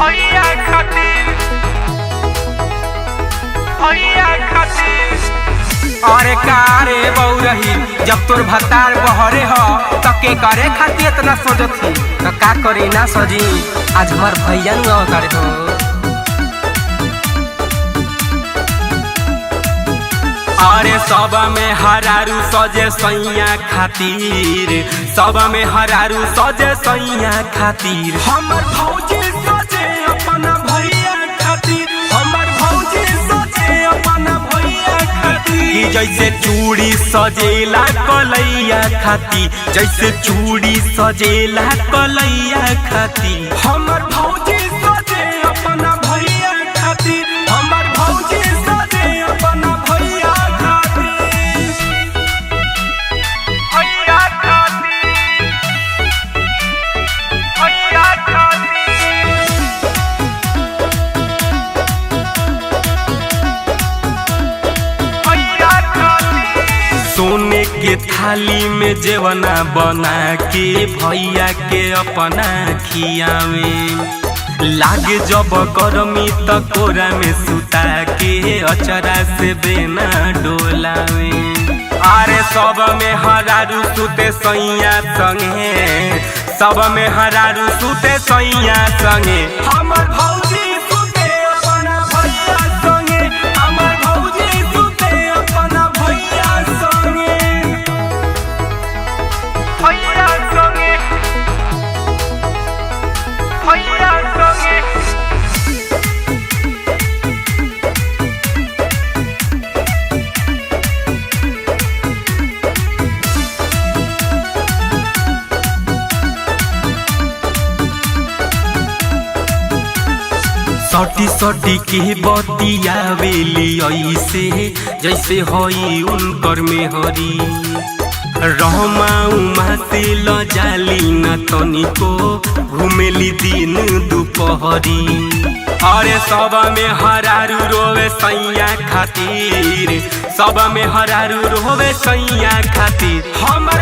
भैया खातिर अरे का रे बउरही जब तोर भतार बहरे ह त के करे खातिर इतना सोचथी त का करे ना सजी आज हमार भैया नु अवतार हो। अरे सब में हरारू सजे सैया खातिर, सब में हरारू सजे सैया खातिर। हमर भौजी सजे अपना भैया खातिर, हमर भौजी सजे अपना भैया खातिर। जैसे चूड़ी सजेला कलैया खातिर, जैसे चूड़ी सजेला कलैया खातिर। हमर भौजी सजे अपना भैया खातिर, हमर भौजी सजे अपना भैया सोने के थाली में जेवना बना के भैया के अपना खियावे। लागे जब गरमी त कोरा में सुता के अचरा से बेना डोलावे। अरे सब में हरारू सुते सैया संगे, सब में हरारू सुते सैया संगे। हमर भौजी सुते अपना भैया संगे, हमर भौजी सुते अपना भैया संगे। भैया संगे भैया संगे सटी सटी के बतियावेली ऐसे जैसे हई उनकर मेहरी। रहमा उमा से ल जाली न तनिको, घुमेली दिन दुपहरी। अरे सब में हरारू रोवे सैया खातिर, सब में हरारू रोवे सैया खातिर। हमर